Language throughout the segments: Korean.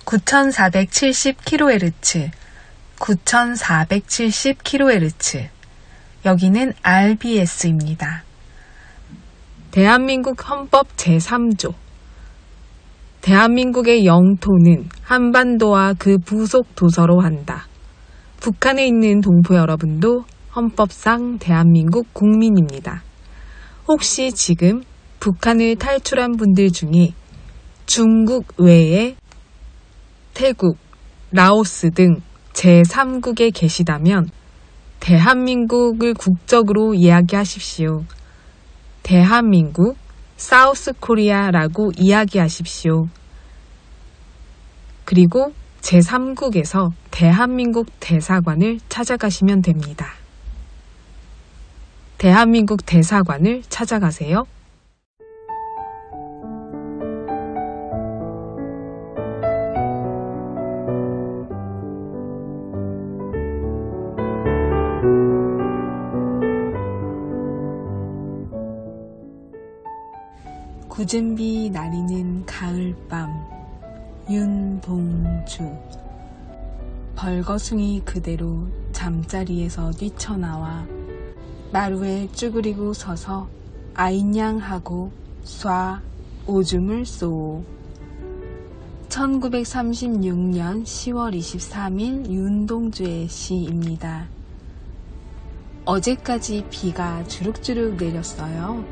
9470kHz, 9470kHz. 여기는 RBS입니다. 대한민국 헌법 제3조. 대한민국의 영토는 한반도와 그 부속 도서로 한다. 북한에 있는 동포 여러분도 헌법상 대한민국 국민입니다. 혹시 지금 북한을 탈출한 분들 중에 중국 외에 태국, 라오스 등 제3국에 계시다면 대한민국을 국적으로 이야기하십시오. 대한민국, 사우스 코리아라고 이야기하십시오. 그리고 제3국에서 대한민국 대사관을 찾아가시면 됩니다. 대한민국 대사관을 찾아가세요. 굳은 비 나리는 가을밤. 윤봉주. 벌거숭이 그대로 잠자리에서 뛰쳐나와 마루에 쭈그리고 서서 아인양하고 쏴 오줌을 쏘. 1936년 10월 23일 윤동주의 시입니다. 어제까지 비가 주룩주룩 내렸어요.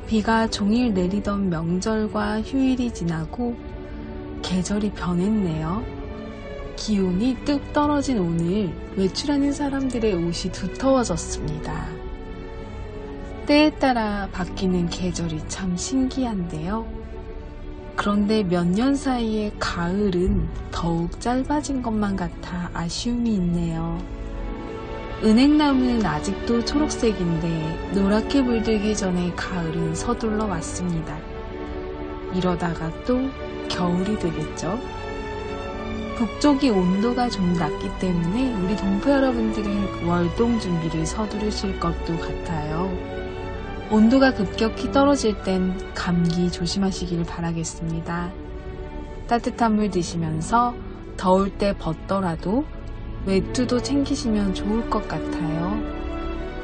비가 종일 내리던 명절과 휴일이 지나고 계절이 변했네요. 기온이 뚝 떨어진 오늘 외출하는 사람들의 옷이 두터워졌습니다. 때에 따라 바뀌는 계절이 참 신기한데요. 그런데 몇 년 사이에 가을은 더욱 짧아진 것만 같아 아쉬움이 있네요. 은행나무는 아직도 초록색인데 노랗게 물들기 전에 가을은 서둘러 왔습니다. 이러다가 또 겨울이 되겠죠? 북쪽이 온도가 좀 낮기 때문에 우리 동포 여러분들은 월동 준비를 서두르실 것도 같아요. 온도가 급격히 떨어질 땐 감기 조심하시길 바라겠습니다. 따뜻한 물 드시면서 더울 때 벗더라도 외투도 챙기시면 좋을 것 같아요.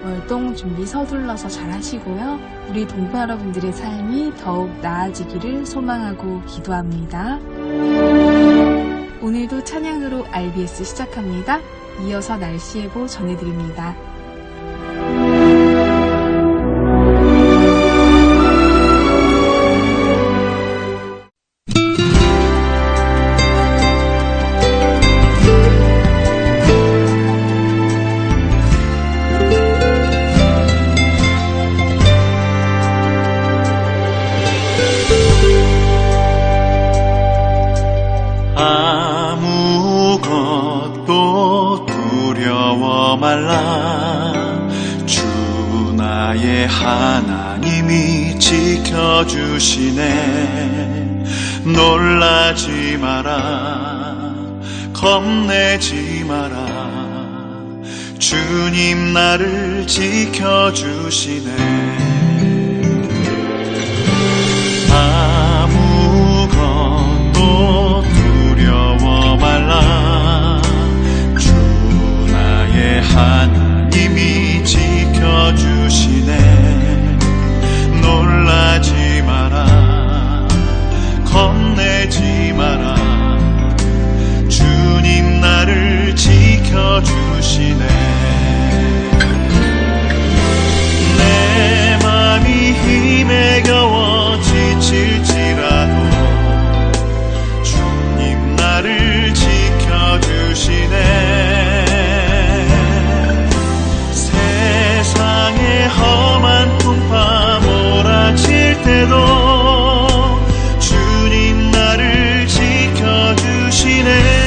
월동 준비 서둘러서 잘 하시고요. 우리 동포 여러분들의 삶이 더욱 나아지기를 소망하고 기도합니다. 오늘도 찬양으로 RBS 시작합니다. 이어서 날씨 예보 전해드립니다. 아무것도 두려워 말라. 주 나의 하나님이 지켜주시네. 놀라지 마라. 겁내지 마라. 주님 나를 지켜주시네. 아무것도 두려워 말라. 주 나의 하나님이 지켜주시네. 놀라지 마라. 겁내지 마라. 주님 나를 지켜주시네. 내 맘이 힘에 겨워 지칠지라도 주님 나를 지켜주시네. 세상의 험한 풍파 몰아칠 때도 주님 나를 지켜주시네.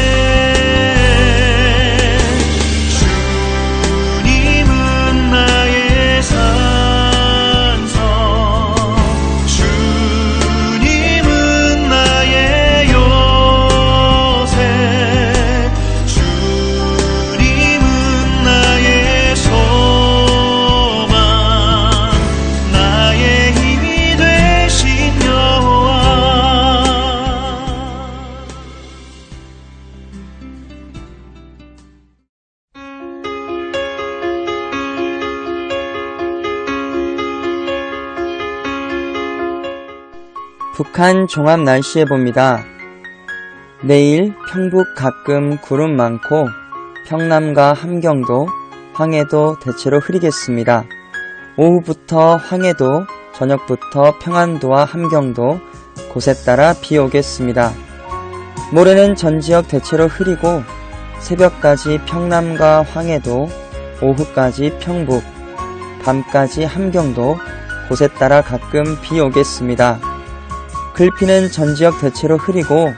북한 종합 날씨 예보입니다. 내일 평북 가끔 구름 많고 평남과 함경도, 황해도 대체로 흐리겠습니다. 오후부터 황해도, 저녁부터 평안도와 함경도 곳에 따라 비 오겠습니다. 모레는 전 지역 대체로 흐리고 새벽까지 평남과 황해도, 오후까지 평북, 밤까지 함경도 곳에 따라 가끔 비 오겠습니다. 글피는 전 지역 대체로 흐리고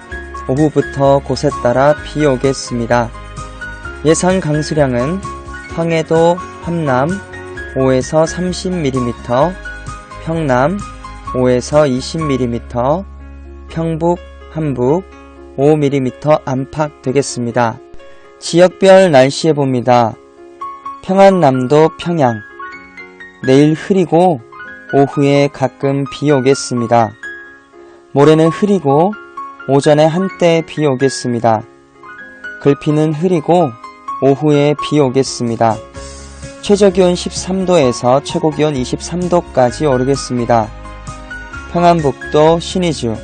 오후부터 곳에 따라 비 오겠습니다. 예상 강수량은 황해도, 함남 5에서 30mm, 평남 5에서 20mm, 평북, 함북 5mm 안팎 되겠습니다. 지역별 날씨 예보입니다. 평안남도 평양 내일 흐리고 오후에 가끔 비 오겠습니다. 모레는 흐리고 오전에 한때 비 오겠습니다. 글피는 흐리고 오후에 비 오겠습니다. 최저기온 13도에서 최고기온 23도까지 오르겠습니다. 평안북도 신의주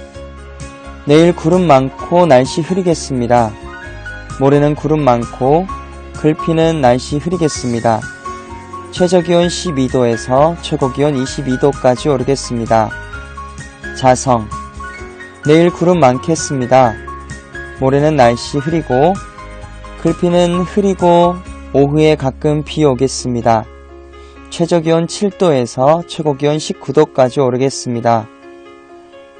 내일 구름 많고 날씨 흐리겠습니다. 모레는 구름 많고 글피는 날씨 흐리겠습니다. 최저기온 12도에서 최고기온 22도까지 오르겠습니다. 자성 내일 구름 많겠습니다. 모레는 날씨 흐리고 글피는 흐리고 오후에 가끔 비 오겠습니다. 최저기온 7도에서 최고기온 19도까지 오르겠습니다.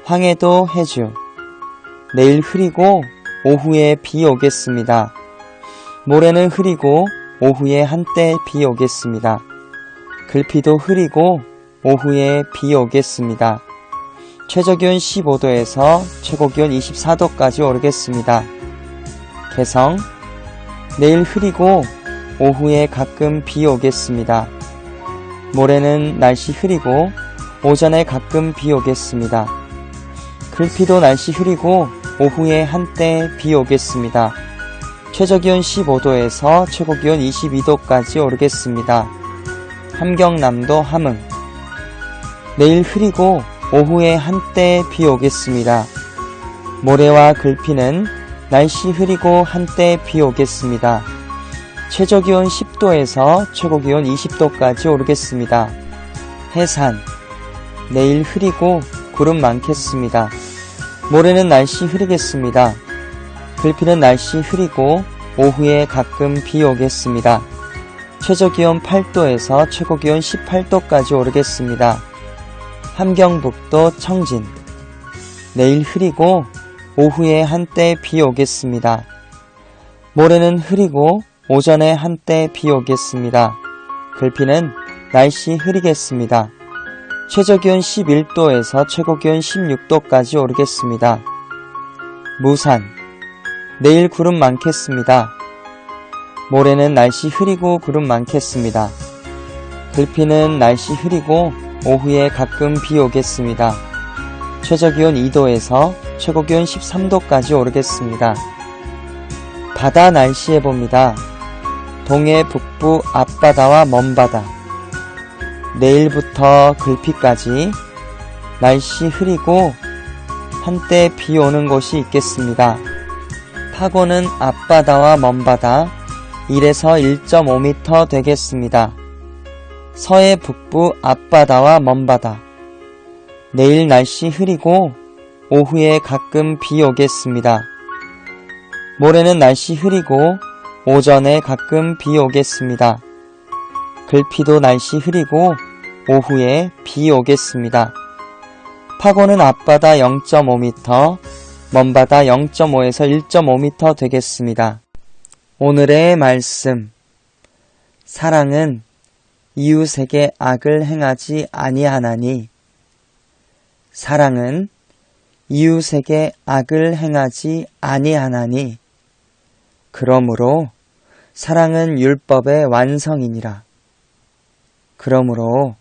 황해도 해주 내일 흐리고 오후에 비 오겠습니다. 모레는 흐리고 오후에 한때 비 오겠습니다. 글피도 흐리고 오후에 비 오겠습니다. 최저기온 15도에서 최고기온 24도까지 오르겠습니다. 개성 내일 흐리고 오후에 가끔 비 오겠습니다. 모레는 날씨 흐리고 오전에 가끔 비 오겠습니다. 글피도 날씨 흐리고 오후에 한때 비 오겠습니다. 최저기온 15도에서 최고기온 22도까지 오르겠습니다. 함경남도 함흥 내일 흐리고 오후에 한때 비 오겠습니다. 모레와 글피는 날씨 흐리고 한때 비 오겠습니다. 최저기온 10도에서 최고기온 20도까지 오르겠습니다. 해산 내일 흐리고 구름 많겠습니다. 모레는 날씨 흐리겠습니다. 글피는 날씨 흐리고 오후에 가끔 비 오겠습니다. 최저기온 8도에서 최고기온 18도까지 오르겠습니다. 함경북도 청진 내일 흐리고 오후에 한때 비 오겠습니다. 모레는 흐리고 오전에 한때 비 오겠습니다. 글피는 날씨 흐리겠습니다. 최저기온 11도에서 최고기온 16도까지 오르겠습니다. 무산 내일 구름 많겠습니다. 모레는 날씨 흐리고 구름 많겠습니다. 글피는 날씨 흐리고 오후에 가끔 비 오겠습니다. 최저기온 2도에서 최고기온 13도까지 오르겠습니다. 바다 날씨 예보입니다. 동해 북부 앞바다와 먼바다 내일부터 글피까지 날씨 흐리고 한때 비 오는 곳이 있겠습니다. 파고는 앞바다와 먼바다 1에서 1.5m 되겠습니다. 서해 북부 앞바다와 먼바다 내일 날씨 흐리고 오후에 가끔 비 오겠습니다. 모레는 날씨 흐리고 오전에 가끔 비 오겠습니다. 글피도 날씨 흐리고 오후에 비 오겠습니다. 파고는 앞바다 0.5m, 먼바다 0.5에서 1.5m 되겠습니다. 오늘의 말씀 사랑은 이웃에게 악을 행하지 아니하나니 사랑은 이웃에게 악을 행하지 아니하나니 그러므로 사랑은 율법의 완성이니라. 그러므로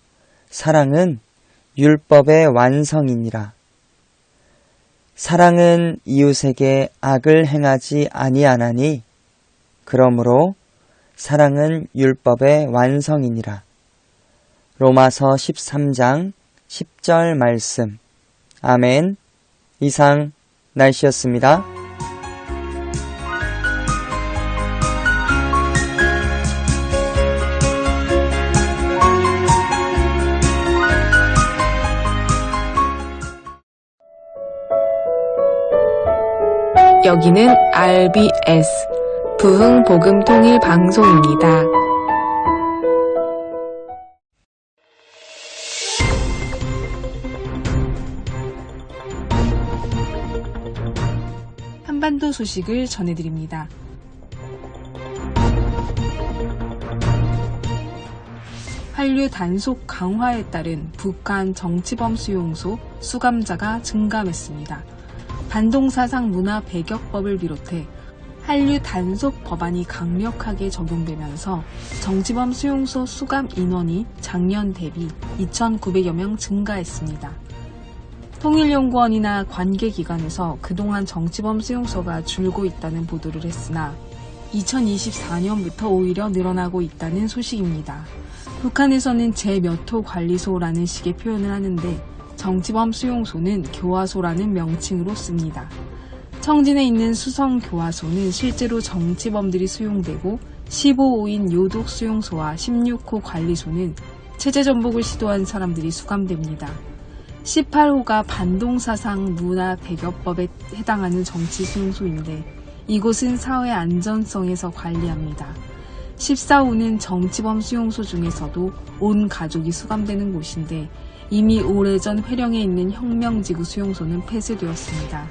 사랑은 율법의 완성이니라. 사랑은 이웃에게 악을 행하지 아니하나니 그러므로 사랑은 율법의 완성이니라. 로마서 13장 10절 말씀. 아멘. 이상 날씨였습니다. 여기는 RBS 부흥복음통일방송입니다. 한반도 소식을 전해드립니다. 한류 단속 강화에 따른 북한 정치범 수용소 수감자가 증감했습니다. 반동사상 문화 배격법을 비롯해 한류 단속 법안이 강력하게 적용되면서 정치범 수용소 수감 인원이 작년 대비 2,900여 명 증가했습니다. 통일연구원이나 관계기관에서 그동안 정치범 수용소가 줄고 있다는 보도를 했으나 2024년부터 오히려 늘어나고 있다는 소식입니다. 북한에서는 제-몇 호 관리소라는 식의 표현을 하는데 정치범 수용소는 교화소라는 명칭으로 씁니다. 청진에 있는 수성교화소는 실제로 정치범들이 수용되고 15호인 요독 수용소와 16호 관리소는 체제 전복을 시도한 사람들이 수감됩니다. 18호가 반동사상 문화 배격법에 해당하는 정치 수용소인데 이곳은 사회 안전성에서 관리합니다. 14호는 정치범 수용소 중에서도 온 가족이 수감되는 곳인데 이미 오래전 회령에 있는 혁명지구 수용소는 폐쇄되었습니다.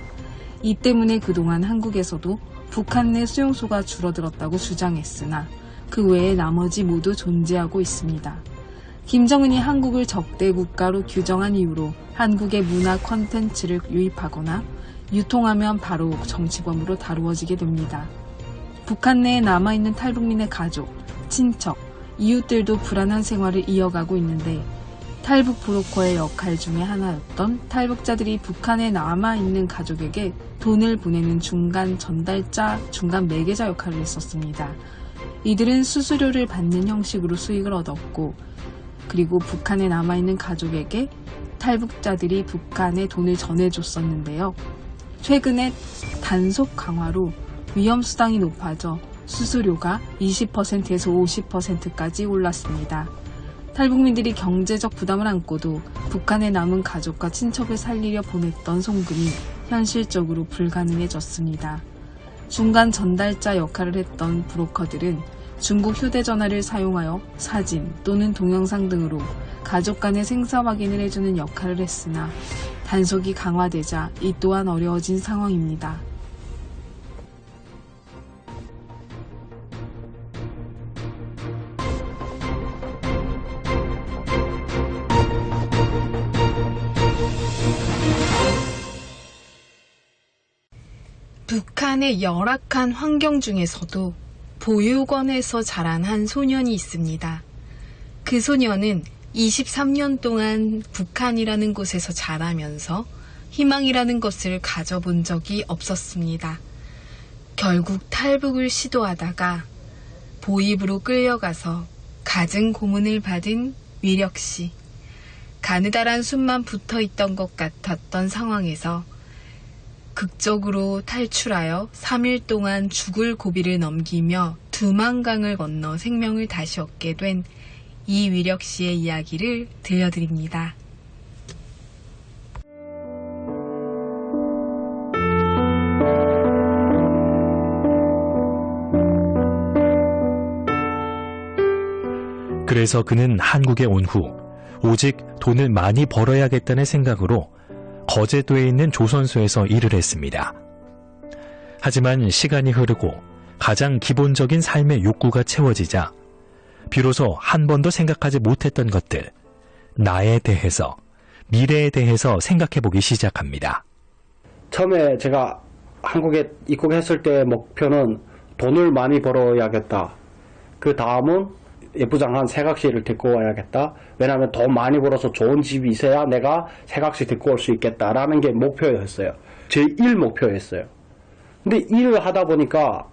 이 때문에 그동안 한국에서도 북한 내 수용소가 줄어들었다고 주장했으나 그 외에 나머지 모두 존재하고 있습니다. 김정은이 한국을 적대 국가로 규정한 이후로 한국의 문화 콘텐츠를 유입하거나 유통하면 바로 정치범으로 다루어지게 됩니다. 북한 내에 남아있는 탈북민의 가족, 친척, 이웃들도 불안한 생활을 이어가고 있는데 탈북 브로커의 역할 중에 하나였던 탈북자들이 북한에 남아있는 가족에게 돈을 보내는 중간 전달자, 중간 매개자 역할을 했었습니다. 이들은 수수료를 받는 형식으로 수익을 얻었고 그리고 북한에 남아있는 가족에게 탈북자들이 북한에 돈을 전해줬었는데요. 최근에 단속 강화로 위험수당이 높아져 수수료가 20%에서 50%까지 올랐습니다. 탈북민들이 경제적 부담을 안고도 북한에 남은 가족과 친척을 살리려 보냈던 송금이 현실적으로 불가능해졌습니다. 중간 전달자 역할을 했던 브로커들은 중국 휴대전화를 사용하여 사진 또는 동영상 등으로 가족 간의 생사 확인을 해주는 역할을 했으나 단속이 강화되자 이 또한 어려워진 상황입니다. 북한의 열악한 환경 중에서도 보육원에서 자란 한 소년이 있습니다. 그 소년은 23년 동안 북한이라는 곳에서 자라면서 희망이라는 것을 가져본 적이 없었습니다. 결국 탈북을 시도하다가 보입으로 끌려가서 갖은 고문을 받은 위력씨. 가느다란 숨만 붙어있던 것 같았던 상황에서 극적으로 탈출하여 3일 동안 죽을 고비를 넘기며 두만강을 건너 생명을 다시 얻게 된 이위력 씨의 이야기를 들려드립니다. 그래서 그는 한국에 온 후 오직 돈을 많이 벌어야겠다는 생각으로 거제도에 있는 조선소에서 일을 했습니다. 하지만 시간이 흐르고 가장 기본적인 삶의 욕구가 채워지자 비로소 한 번도 생각하지 못했던 것들, 나에 대해서, 미래에 대해서 생각해보기 시작합니다. 처음에 제가 한국에 입국했을 때 목표는 돈을 많이 벌어야겠다. 그 다음은 예쁘장한 새각시를 데리고 와야겠다. 왜냐하면 돈 많이 벌어서 좋은 집이 있어야 내가 새각시 데리고 올 수 있겠다라는 게 목표였어요. 제 1목표였어요. 근데 일을 하다 보니까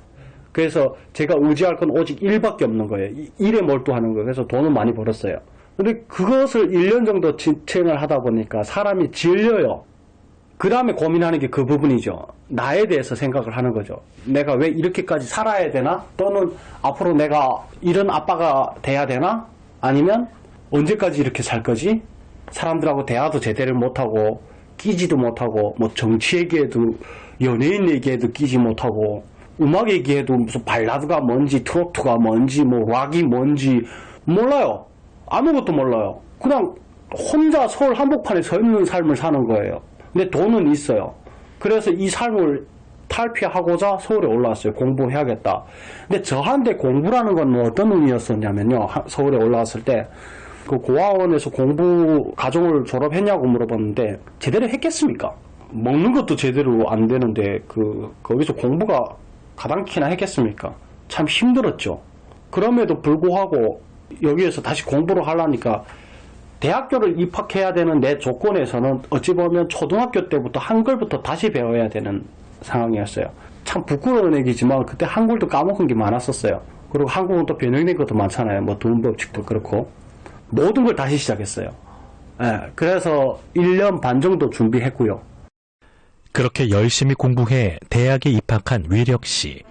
그래서 제가 의지할 건 오직 일밖에 없는 거예요. 일에 몰두하는 거예요. 그래서 돈을 많이 벌었어요. 근데 그것을 1년 정도 진행을 하다 보니까 사람이 질려요. 그 다음에 고민하는 게 그 부분이죠. 나에 대해서 생각을 하는 거죠. 내가 왜 이렇게까지 살아야 되나? 또는 앞으로 내가 이런 아빠가 돼야 되나? 아니면 언제까지 이렇게 살 거지? 사람들하고 대화도 제대로 못하고 끼지도 못하고 뭐 정치 얘기해도 연예인 얘기해도 끼지 못하고 음악 얘기해도 무슨 발라드가 뭔지 트로트가 뭔지 뭐 락이 뭔지 몰라요. 아무것도 몰라요. 그냥 혼자 서울 한복판에 서 있는 삶을 사는 거예요. 근데 돈은 있어요. 그래서 이 삶을 탈피하고자 서울에 올라왔어요. 공부해야겠다. 근데 저한테 공부라는 건 뭐 어떤 의미였었냐면요. 서울에 올라왔을 때 그 고아원에서 공부 과정을 졸업했냐고 물어봤는데 제대로 했겠습니까? 먹는 것도 제대로 안 되는데 거기서 공부가 가당키나 했겠습니까? 참 힘들었죠. 그럼에도 불구하고 여기에서 다시 공부를 하려니까 대학교를 입학해야 되는 내 조건에서는 어찌 보면 초등학교 때부터 한글부터 다시 배워야 되는 상황이었어요. 참 부끄러운 얘기지만 그때 한글도 까먹은 게 많았었어요. 그리고 한국은 또 변형된 것도 많잖아요. 뭐 두음법칙도 그렇고 모든 걸 다시 시작했어요. 그래서 1년 반 정도 준비했고요. 그렇게 열심히 공부해 대학에 입학한 위력 씨.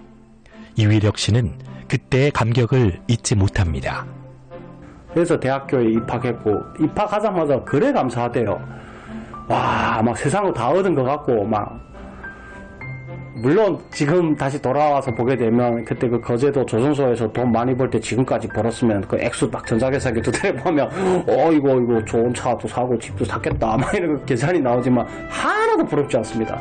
이위력 씨는 그때의 감격을 잊지 못합니다. 그래서 대학교에 입학했고 입학하자마자 그래 감사하대요. 와, 막 세상을 다 얻은 것 같고 막 물론 지금 다시 돌아와서 보게 되면 그때 그 거제도 조선소에서 돈 많이 벌 때 지금까지 벌었으면 그 액수 막 전자계산기 두드려 보면 이거 좋은 차도 사고 집도 샀겠다 막 이런 계산이 나오지만 하나도 부럽지 않습니다.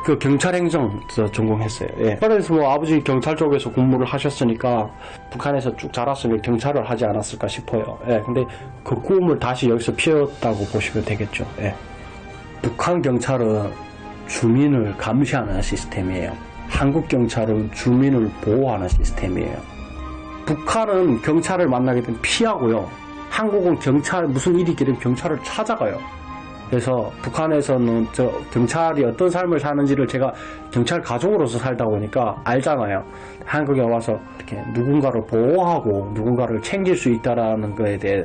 그 경찰행정 전공했어요. 그래서 뭐 아버지 경찰 쪽에서 근무를 하셨으니까 북한에서 쭉 자랐으면 경찰을 하지 않았을까 싶어요. 근데 그 꿈을 다시 여기서 피웠다고 보시면 되겠죠. 북한 경찰은 주민을 감시하는 시스템이에요. 한국 경찰은 주민을 보호하는 시스템이에요. 북한은 경찰을 만나게 되면 피하고요. 한국은 무슨 일이 있게 되면 경찰을 찾아가요. 그래서 북한에서는 경찰이 어떤 삶을 사는지를 제가 경찰 가족으로서 살다 보니까 알잖아요. 한국에 와서 이렇게 누군가를 보호하고 누군가를 챙길 수 있다라는 거에 대해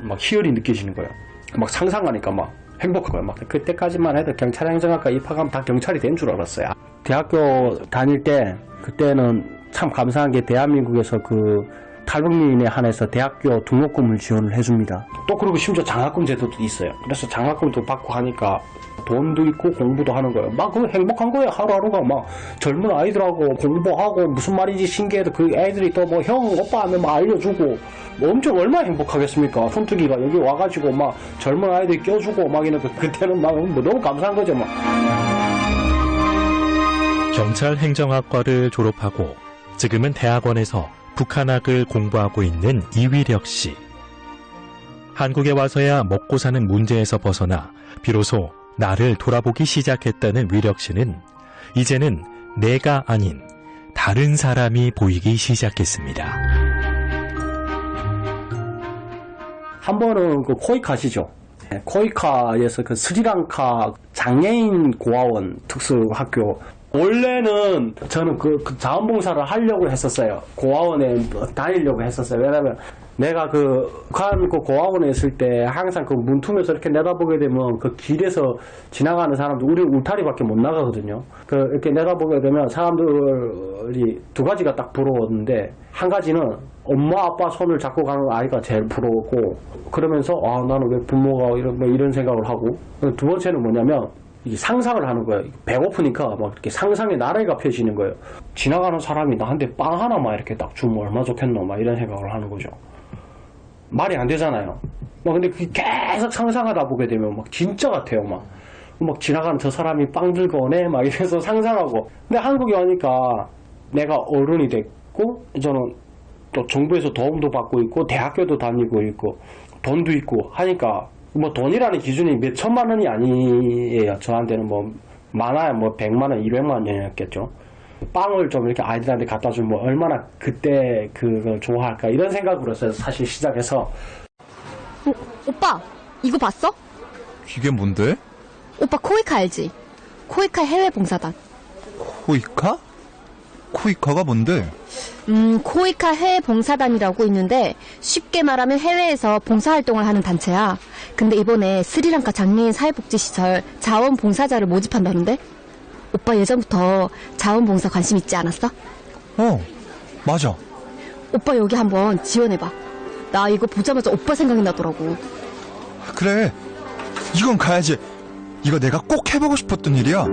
막 희열이 느껴지는 거예요. 막 상상하니까 막 행복하고요. 막 그때까지만 해도 경찰행정학과 입학하면 다 경찰이 된 줄 알았어요. 대학교 다닐 때 그때는 참 감사한 게 대한민국에서 탈북민에 한해서 대학교 등록금을 지원을 해줍니다. 또 그리고 심지어 장학금 제도도 있어요. 그래서 장학금도 받고 하니까 돈도 있고 공부도 하는 거예요. 막 그거 행복한 거예요. 하루하루가 막 젊은 아이들하고 공부하고 무슨 말인지 신기해도 그 애들이 또 뭐 형 오빠 하면 막 알려주고 뭐 엄청 얼마나 행복하겠습니까? 손뜨기가 여기 와가지고 막 젊은 아이들 껴주고 막 이런 그때는 막 뭐 너무 감사한 거죠. 막. 경찰행정학과를 졸업하고 지금은 대학원에서 북한학을 공부하고 있는 이위력 씨. 한국에 와서야 먹고 사는 문제에서 벗어나 비로소 나를 돌아보기 시작했다는 위력 씨는 이제는 내가 아닌 다른 사람이 보이기 시작했습니다. 한 번은 그 코이카시죠. 코이카에서 그 스리랑카 장애인 고아원 특수학교. 원래는 저는 그 자원봉사를 하려고 했었어요. 고아원에 다니려고 했었어요. 왜냐면 내가 북한 고아원에 있을 때 항상 그 문틈에서 이렇게 내다보게 되면 그 길에서 지나가는 사람들, 우리 울타리밖에 못 나가거든요. 이렇게 내다보게 되면 사람들이 두 가지가 딱 부러웠는데, 한 가지는 엄마 아빠 손을 잡고 가는 아이가 제일 부러웠고, 그러면서 나는 왜 부모가 이런 생각을 하고, 두 번째는 뭐냐면 상상을 하는 거예요. 배고프니까 막 이렇게 상상의 나래가 펴지는 거예요. 지나가는 사람이 나한테 빵 하나만 이렇게 딱 주면 얼마나 좋겠노, 막 이런 생각을 하는 거죠. 말이 안 되잖아요. 근데 그게 계속 상상하다 보게 되면 막 진짜 같아요. 막 지나가는 저 사람이 빵 들고 오네, 막 이래서 상상하고. 근데 한국에 오니까 내가 어른이 됐고, 저는 또 정부에서 도움도 받고 있고, 대학교도 다니고 있고, 돈도 있고 하니까, 돈이라는 기준이 몇 천만 원이 아니에요. 저한테는 많아야 100만 원, 200만 원이었겠죠. 빵을 좀 이렇게 아이들한테 갖다 주면 얼마나 그때 그걸 좋아할까, 이런 생각으로 해서 사실 시작해서. 오빠, 이거 봤어? 이게 뭔데? 오빠 코이카 알지? 코이카 해외봉사단. 코이카? 코이카가 뭔데? 코이카 해외 봉사단이라고 있는데 쉽게 말하면 해외에서 봉사활동을 하는 단체야. 근데 이번에 스리랑카 장애인 사회복지시설 자원봉사자를 모집한다는데? 오빠 예전부터 자원봉사 관심 있지 않았어? 맞아. 오빠 여기 한번 지원해봐. 나 이거 보자마자 오빠 생각이 나더라고. 그래. 이건 가야지. 이거 내가 꼭 해보고 싶었던 일이야.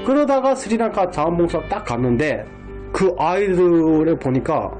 그러다가 스리랑카 자원봉사 딱 갔는데 그 아이들을 보니까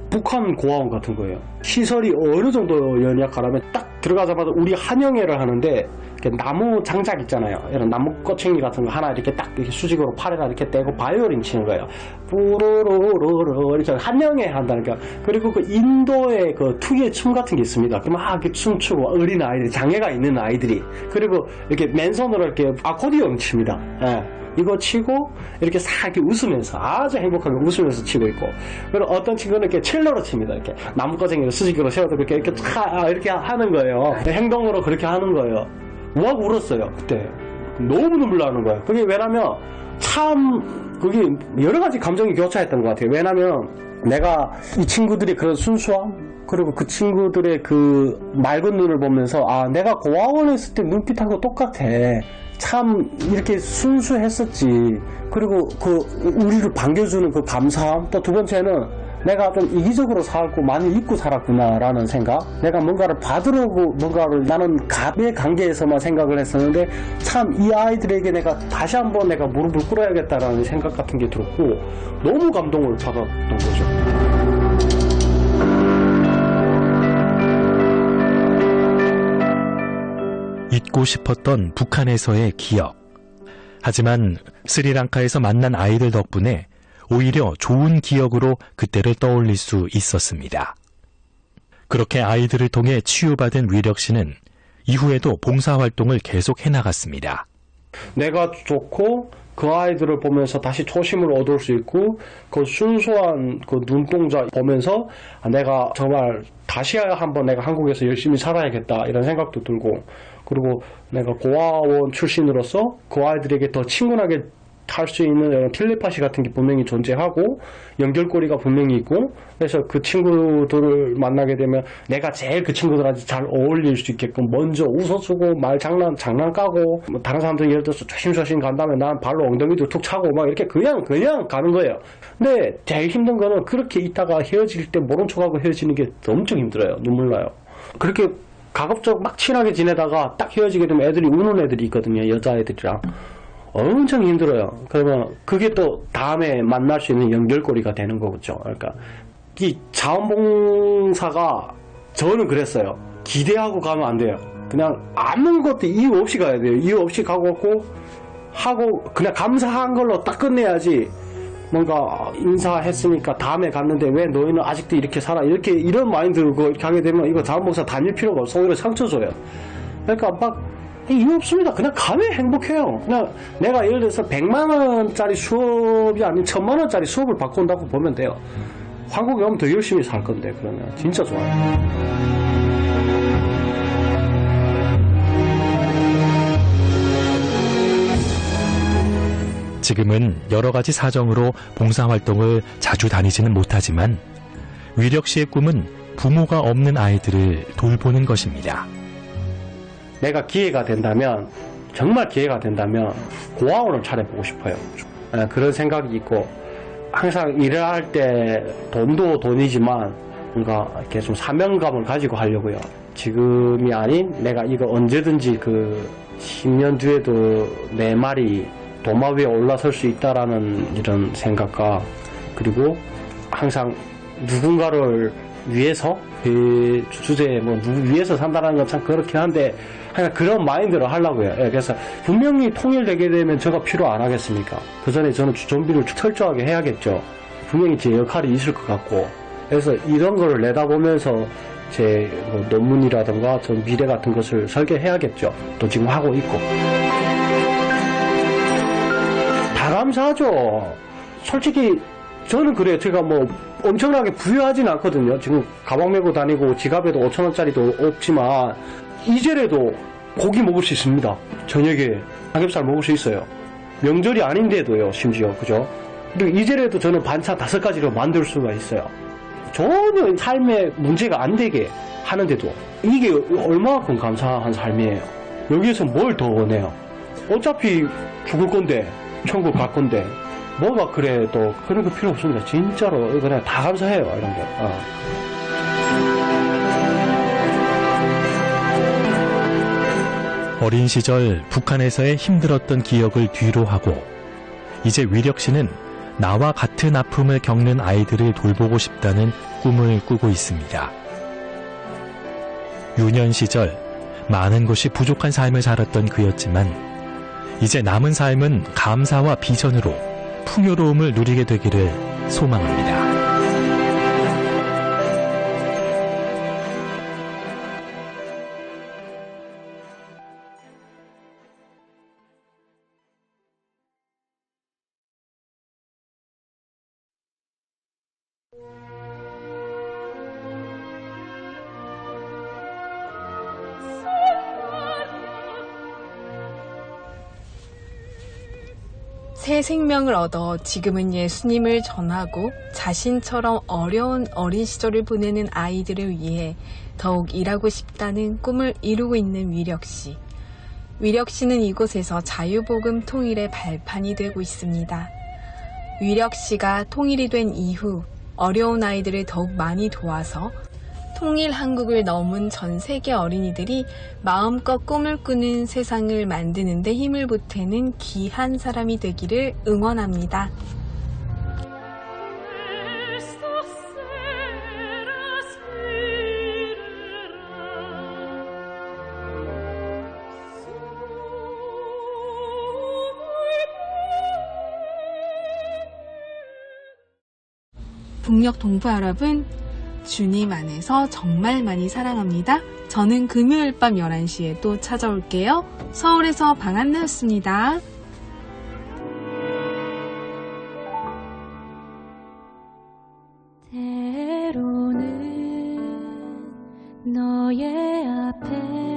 북한 고아원 같은 거예요. 시설이 어느 정도 연약하라면 딱 들어가자마자 우리 한영회를 하는데 이렇게 나무 장작 있잖아요. 이런 나무 꼬챙이 같은 거 하나 이렇게 딱 이렇게 수직으로 팔에다 이렇게 떼고 바이올린 치는 거예요. 뿌르르르르 이렇게 한영회 한다니까. 그리고 그 인도의 그 특유의 춤 같은 게 있습니다. 그럼 막 이렇게 춤추고 어린 아이들이 장애가 있는 아이들이 그리고 이렇게 맨손으로 이렇게 아코디언 칩니다. 예. 이거 치고 이렇게 싹 이렇게 웃으면서 아주 행복하게 웃으면서 치고 있고 그리고 어떤 친구는 이렇게 첼로로 칩니다. 이렇게 나뭇가지를 수직으로 세워서 이렇게 이렇게 하는 거예요. 행동으로 그렇게 하는 거예요. 우악 울었어요. 그때 너무 눈물 나는 거예요. 그게 왜냐면 참 그게 여러 가지 감정이 교차했던 것 같아요. 왜냐면 내가 이 친구들이 그런 순수함 그리고 그 친구들의 그 맑은 눈을 보면서 아 내가 고아원에 있을 때 눈빛하고 똑같아. 참 이렇게 순수했었지. 그리고 그 우리를 반겨주는 그 감사함. 또 두 번째는 내가 좀 이기적으로 살고 많이 잊고 살았구나라는 생각. 내가 뭔가를 받으려고 뭔가를 나는 갑의 관계에서만 생각을 했었는데 참 이 아이들에게 내가 다시 한번 내가 무릎을 꿇어야겠다라는 생각 같은 게 들었고 너무 감동을 받았던 거죠. 잊고 싶었던 북한에서의 기억. 하지만 스리랑카에서 만난 아이들 덕분에 오히려 좋은 기억으로 그때를 떠올릴 수 있었습니다. 그렇게 아이들을 통해 치유받은 위력 씨는 이후에도 봉사활동을 계속 해나갔습니다. 내가 좋고 그 아이들을 보면서 다시 초심을 얻을 수 있고 그 순수한 그 눈동자 보면서 내가 정말 다시 한번 내가 한국에서 열심히 살아야겠다 이런 생각도 들고 그리고 내가 고아원 출신으로서 그 아이들에게 더 친근하게 할 수 있는 텔레파시 같은 게 분명히 존재하고 연결고리가 분명히 있고 그래서 그 친구들을 만나게 되면 내가 제일 그 친구들한테 잘 어울릴 수 있게끔 먼저 웃어주고 말 장난 까고 뭐 다른 사람들 예를 들어서 조심조심 간다면 난 발로 엉덩이도 툭 차고 막 이렇게 그냥 가는 거예요. 근데 제일 힘든 거는 그렇게 있다가 헤어질 때 모른 척하고 헤어지는 게 엄청 힘들어요. 눈물 나요. 그렇게 가급적 막 친하게 지내다가 딱 헤어지게 되면 애들이 우는 애들이 있거든요. 여자애들이랑. 엄청 힘들어요. 그러면 그게 또 다음에 만날 수 있는 연결고리가 되는 거겠죠. 그러니까 이 자원봉사가 저는 그랬어요. 기대하고 가면 안 돼요. 그냥 아무것도 이유 없이 가야 돼요. 이유 없이 가고 하고 그냥 감사한 걸로 딱 끝내야지. 뭔가 인사했으니까 다음에 갔는데 왜 너희는 아직도 이렇게 살아 이런 마인드 들고 이렇게 하게 되면 이거 자원봉사 다닐 필요가 없어. 오히려 상처 줘요. 그러니까 막 이유 없습니다. 그냥 가면 행복해요. 그냥 내가 예를 들어서 100만 원짜리 수업이 아닌 1000만 원짜리 수업을 받고 온다고 보면 돼요. 한국에 오면 더 열심히 살 건데 그러면 진짜 좋아요. 지금은 여러 가지 사정으로 봉사활동을 자주 다니지는 못하지만 위력 씨의 꿈은 부모가 없는 아이들을 돌보는 것입니다. 내가 기회가 된다면 정말 기회가 된다면 고아원을 차려보고 싶어요. 그런 생각이 있고 항상 일을 할 때 돈도 돈이지만 뭔가 이렇게 좀 사명감을 가지고 하려고요. 지금이 아닌 내가 이거 언제든지 그 10년 뒤에도 내 말이 도마 위에 올라설 수 있다라는 이런 생각과 그리고 항상 누군가를 위해서 주제에 뭐 누구 위해서 산다는 건 참 그렇긴 한데 그냥 그런 마인드로 하려고요. 그래서 분명히 통일되게 되면 저가 필요 안 하겠습니까? 그 전에 저는 준비를 철저하게 해야겠죠. 분명히 제 역할이 있을 것 같고 그래서 이런 거를 내다보면서 제 뭐 논문이라든가 전 미래 같은 것을 설계해야겠죠. 또 지금 하고 있고 다 감사하죠. 솔직히 저는 그래요. 제가 뭐 엄청나게 부유하진 않거든요. 지금 가방 메고 다니고 지갑에도 5,000원짜리도 없지만 이제라도 고기 먹을 수 있습니다. 저녁에 삼겹살 먹을 수 있어요. 명절이 아닌데도요, 심지어. 그죠? 그리고 이제라도 저는 반찬 5가지로 만들 수가 있어요. 전혀 삶에 문제가 안 되게 하는데도 이게 얼마큼 감사한 삶이에요. 여기에서 뭘 더 원해요? 어차피 죽을 건데, 천국 갈 건데, 뭐가 그래, 또, 그런 거 필요 없습니다. 진짜로, 그냥 다 감사해요, 이런 게. 어린 시절 북한에서의 힘들었던 기억을 뒤로 하고 이제 위력 씨는 나와 같은 아픔을 겪는 아이들을 돌보고 싶다는 꿈을 꾸고 있습니다. 유년 시절 많은 것이 부족한 삶을 살았던 그였지만 이제 남은 삶은 감사와 비전으로 풍요로움을 누리게 되기를 소망합니다. 새 생명을 얻어 지금은 예수님을 전하고 자신처럼 어려운 어린 시절을 보내는 아이들을 위해 더욱 일하고 싶다는 꿈을 이루고 있는 위력씨. 위력씨는 이곳에서 자유복음 통일의 발판이 되고 있습니다. 위력씨가 통일이 된 이후 어려운 아이들을 더욱 많이 도와서 통일 한국을 넘은 전 세계 어린이들이 마음껏 꿈을 꾸는 세상을 만드는 데 힘을 보태는 귀한 사람이 되기를 응원합니다. 북녘 동포 여러분, 주님 안에서 정말 많이 사랑합니다. 저는 금요일 밤 11시에 또 찾아올게요. 서울에서 방한나였습니다. 때로는 너의 앞에